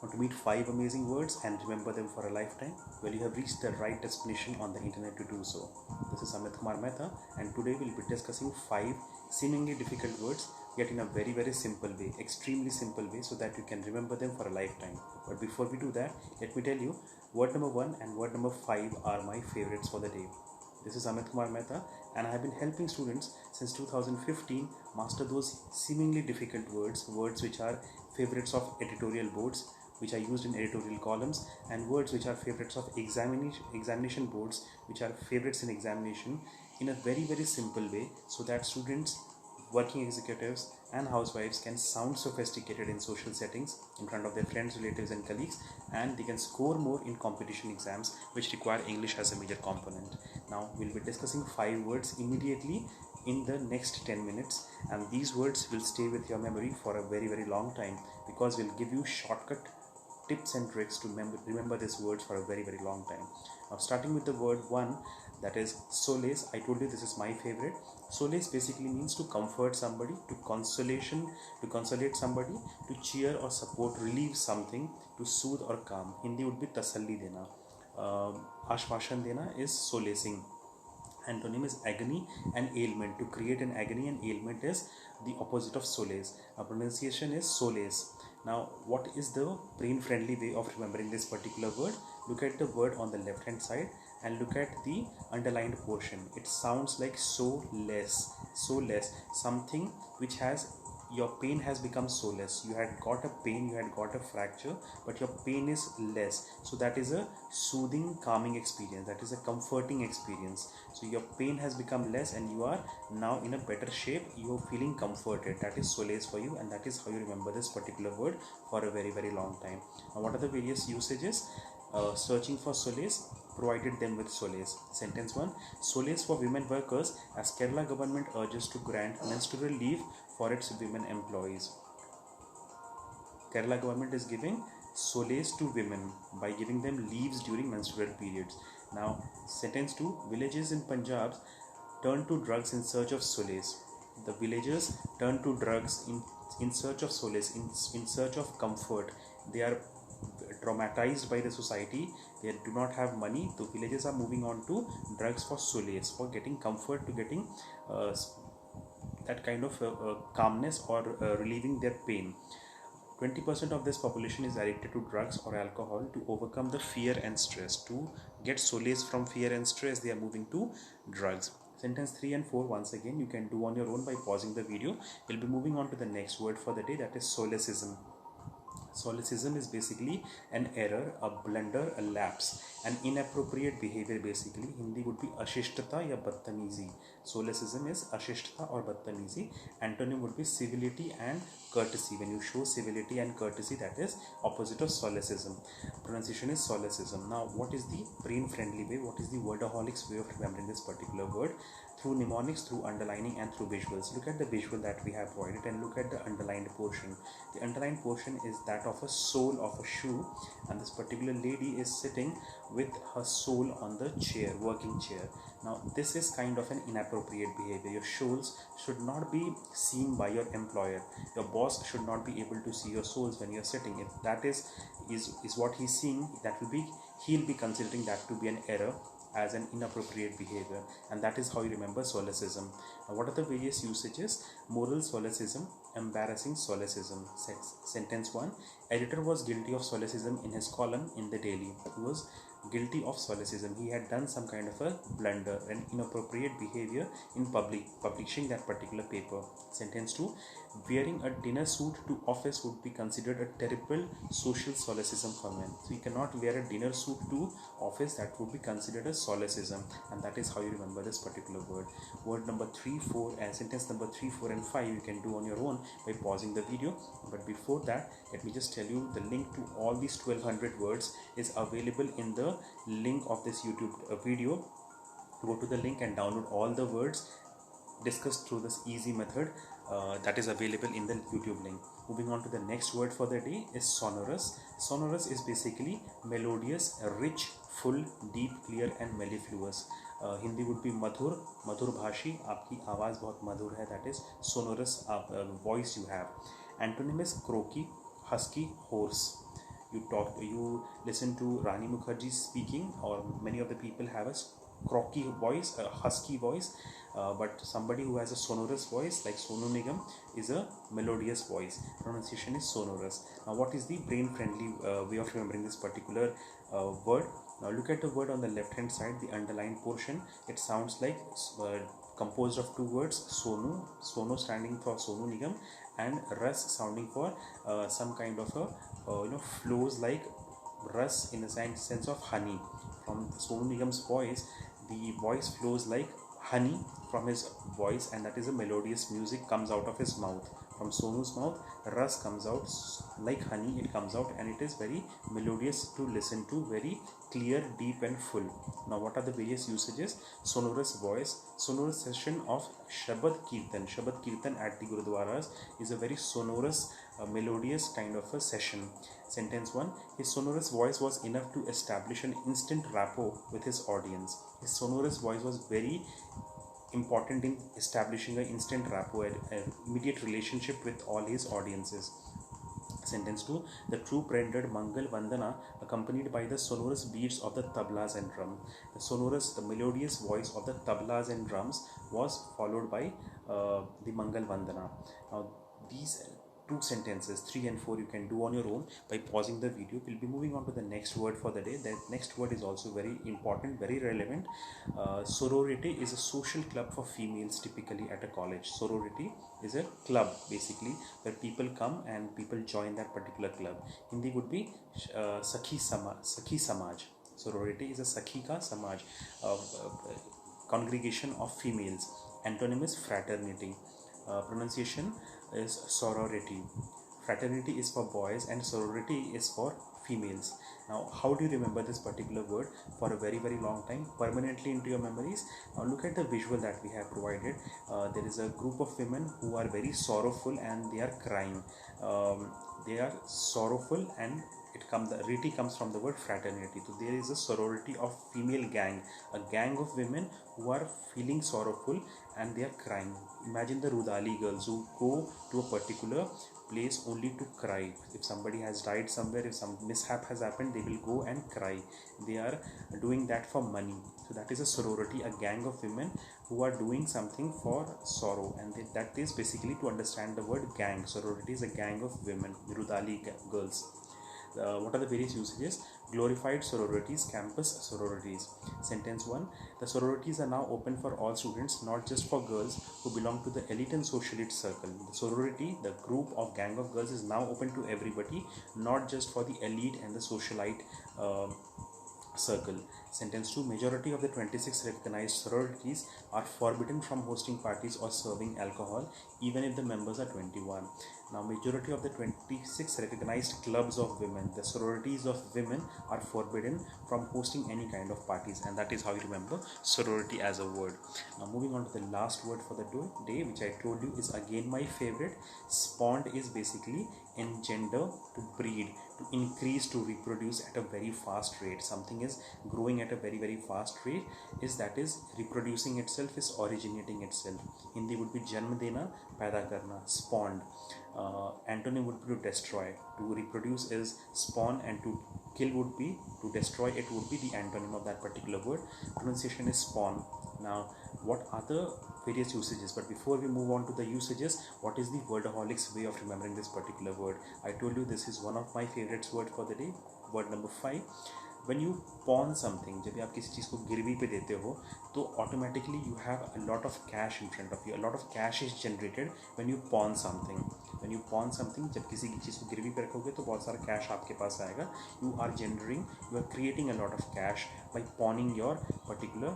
Want to meet 5 amazing words and remember them for a lifetime? Well, you have reached the right destination on the internet to do so. This is Amit Kumar Mehta, and today we'll be discussing 5 seemingly difficult words, yet in a very simple way, extremely simple way, so that you can remember them for a lifetime. But before we do that, let me tell you, word number 1 and word number 5 are my favorites for the day. This is Amit Kumar Mehta, and I have been helping students since 2015 master those seemingly difficult words, words which are favorites of editorial boards, which are used in editorial columns, and words which are favorites of examination boards, which are favorites in examination, in a very simple way, so that students, working executives, and housewives can sound sophisticated in social settings in front of their friends, relatives, and colleagues, and they can score more in competition exams which require English as a major component. Now we'll be discussing 5 words immediately in the next 10 minutes, and these words will stay with your memory for a very long time, because we'll give you shortcut tips and tricks to remember these words for a very long time. Now starting with the word 1, that is solace. I told you this is my favorite. Solace basically means to comfort somebody, to consolate somebody, to cheer or support, relieve something, to soothe or calm. Hindi would be tasalli dena. Ashvasan dena is solacing. Antonym is agony and ailment. To create an agony and ailment is the opposite of solace. Our pronunciation is solace. Now, what is the brain friendly way of remembering this particular word? Look at the word on the left hand side and look at the underlined portion. It sounds like so less, something which has, your pain has become so less. You had got a pain, you had got a fracture, but your pain is less. So that is a soothing, calming experience. That is a comforting experience. So your pain has become less and you are now in a better shape. You are feeling comforted. That is solace for you, and that is how you remember this particular word for a very long time. Now, what are the various usages? Searching for solace, provided them with solace. Sentence 1. Solace for women workers as Kerala government urges to grant menstrual leave for its women employees. Kerala government is giving solace to women by giving them leaves during menstrual periods. Now, sentence 2. Villages in Punjab turn to drugs in search of solace. The villagers turn to drugs in search of solace, in search of comfort. They are traumatized by the society. They do not have money. The villagers are moving on to drugs for solace, for getting comfort, to getting that kind of calmness or relieving their pain. 20% of this population is addicted to drugs or alcohol to overcome the fear and stress. To get solace from fear and stress, they are moving to drugs. Sentence 3 and 4, once again, you can do on your own by pausing the video. We'll be moving on to the next word for the day, that is solecism. Solecism is basically an error, a blunder, a lapse, an inappropriate behavior basically. Hindi would be ashishtata ya badtamizi. Solecism is ashishtata or badtamizi. Antonym would be civility and courtesy. When you show civility and courtesy, that is opposite of solecism. Pronunciation is solecism. Now, what is the brain friendly way? What is the wordaholics way of remembering this particular word? Through mnemonics, through underlining, and through visuals. Look at the visual that we have provided and look at the underlined portion. The underlined portion is that of a sole of a shoe, and this particular lady is sitting with her sole on the chair, working chair. Now, this is kind of an inappropriate behavior. Your soles should not be seen by your employer. Your boss should not be able to see your soles when you're sitting. If that is what he's seeing, he'll be considering that to be an error, as an inappropriate behavior, and that is how you remember solecism. Now, what are the various usages? Moral solecism, embarrassing solecism. Sentence 1. Editor was guilty of solecism in his column in the Daily. He was guilty of solecism. He had done some kind of a blunder, an inappropriate behavior in publishing that particular paper. Sentence 2. Wearing a dinner suit to office would be considered a terrible social solecism for men. So you cannot wear a dinner suit to office. That would be considered a solecism, and that is how you remember this particular word. Word number 3, 4 and sentence number 3, 4 and 5 you can do on your own by pausing the video. But before that, let me just tell you, the link to all these 1200 words is available in the link of this YouTube video. Go to the link and download all the words discussed through this easy method that is available in the YouTube link. Moving on to the next word for the day is sonorous. Sonorous is basically melodious, rich, full, deep, clear and mellifluous. Hindi would be मधुर, मधुर भाषी, आपकी आवाज़ बहुत मधुर है, that is sonorous voice you have. Antonym is croaky, husky, hoarse. you listen to Rani Mukherjee speaking, or many of the people have a croaky voice, a husky voice, but somebody who has a sonorous voice like Sonu Nigam is a melodious voice. Pronunciation is sonorous. Now, what is the brain-friendly way of remembering this particular word? Now, look at the word on the left-hand side, the underlined portion. It sounds like composed of two words: Sono standing for Sonu Nigam, and Ras sounding for some kind of a flows like Ras in the sense of honey. From Sonu Nigam's voice, the voice flows like honey from his voice, and that is a melodious music comes out of his mouth. From Sonu's mouth, Ras comes out like honey, it comes out, and it is very melodious to listen to, very clear, deep and full. Now, what are the various usages? Sonorous voice, sonorous session of Shabad Kirtan. Shabad Kirtan at the Gurudwaras is a very sonorous, melodious kind of a session. Sentence 1. His sonorous voice was enough to establish an instant rapport with his audience. His sonorous voice was very important in establishing an instant rapport, an immediate relationship with all his audiences. Sentence 2. The troop rendered Mangal Vandana accompanied by the sonorous beats of the tablas and drum. The melodious voice of the tablas and drums was followed by the Mangal Vandana. Now, these two sentences 3 and 4 you can do on your own by pausing the video. We'll be moving on to the next word for the day. The next word is also very important, very relevant. Sorority is a social club for females, typically at a college. Sorority is a club basically where people come and people join that particular club. Hindi would be Sakhi Samaj. Sorority is a Sakhi ka Samaj, congregation of females. Antonym is fraternity. Pronunciation is sorority. Fraternity is for boys and sorority is for females. Now, how do you remember this particular word for a very long time, permanently into your memories? Now, look at the visual that we have provided. There is a group of women who are very sorrowful and they are crying. They are sorrowful, and the riti comes from the word fraternity. So there is a sorority of female gang, a gang of women who are feeling sorrowful and they are crying. Imagine the Rudali girls who go to a particular place only to cry. If somebody has died somewhere, if some mishap has happened, they will go and cry. They are doing that for money. So that is a sorority, a gang of women who are doing something for sorrow, and that is basically to understand the word gang. Sorority is a gang of women, Rudali girls. What are the various usages? Glorified sororities, campus sororities. Sentence 1. The sororities are now open for all students, not just for girls who belong to the elite and socialite circle. The sorority, the group of gang of girls, is now open to everybody, not just for the elite and the socialite circle. Sentence 2. Majority of the 26 recognized sororities are forbidden from hosting parties or serving alcohol, even if the members are 21. Now, majority of the 26 recognized clubs of women, the sororities of women, are forbidden from hosting any kind of parties, and that is how you remember sorority as a word. Now, moving on to the last word for the day, which I told you is again my favorite. Spawned is basically engender, to breed, to increase, to reproduce at a very fast rate. Something is growing at a very fast rate, is reproducing itself, is originating itself. Hindi would be janm dena, paida karna, spawned. Antonym would be to destroy. To reproduce is spawn, and to kill would be to destroy. It would be the antonym of that particular word. Pronunciation is spawn. Now, what are the various usages? But before we move on to the usages, what is the Wordaholics way of remembering this particular word? I told you this is one of my favorites word for the day. Word number 5. When you pawn something, जब आप किसी चीज़ को गिरवी पे देते हो, तो automatically you have a lot of cash in front of you. A lot of cash is generated when you pawn something. When you pawn something, जब किसी की चीज़ को गिरवी पे रखोगे तो बहुत सारा cash आपके पास आएगा. You are creating a lot of cash by pawning your particular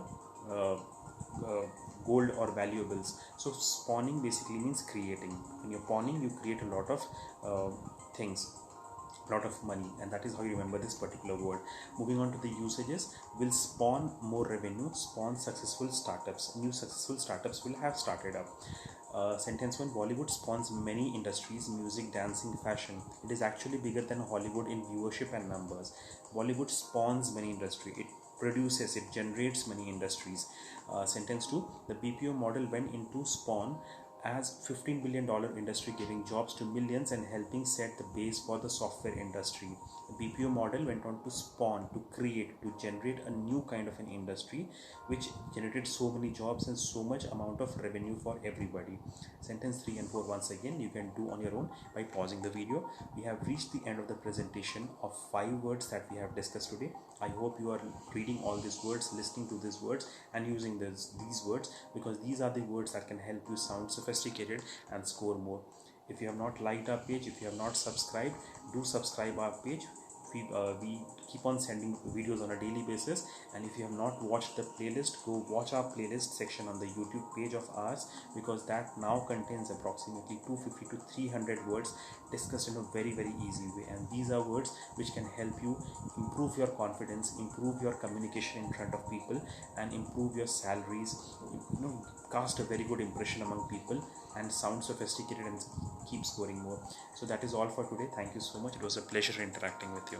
gold or valuables. So spawning basically means creating. When you're pawning, you create a lot of things, lot of money, and that is how you remember this particular word. Moving on to the usages, will spawn more revenue, spawn successful startups. New successful startups will have started up. Sentence 1. Bollywood spawns many industries: music, dancing, fashion. It is actually bigger than Hollywood in viewership and numbers. Bollywood spawns many industries. It generates many industries. Sentence 2. The BPO model went into spawn as $15 billion industry, giving jobs to millions and helping set the base for the software industry. The BPO model went on to spawn, to create, to generate a new kind of an industry which generated so many jobs and so much amount of revenue for everybody. Sentence 3 and 4 once again you can do on your own by pausing the video. We have reached the end of the presentation of 5 words that we have discussed today. I hope you are reading all these words, listening to these words and using these words, because these are the words that can help you sound sophisticated and score more. If you have not liked our page, if you have not subscribed, do subscribe our page. We keep on sending videos on a daily basis, and if you have not watched the playlist, go watch our playlist section on the YouTube page of ours, because that now contains approximately 250 to 300 words discussed in a very easy way, and these are words which can help you improve your confidence, improve your communication in front of people, and improve your salaries, cast a very good impression among people and sound sophisticated and keep scoring more. So that is all for today. Thank you so much. It was a pleasure interacting with you.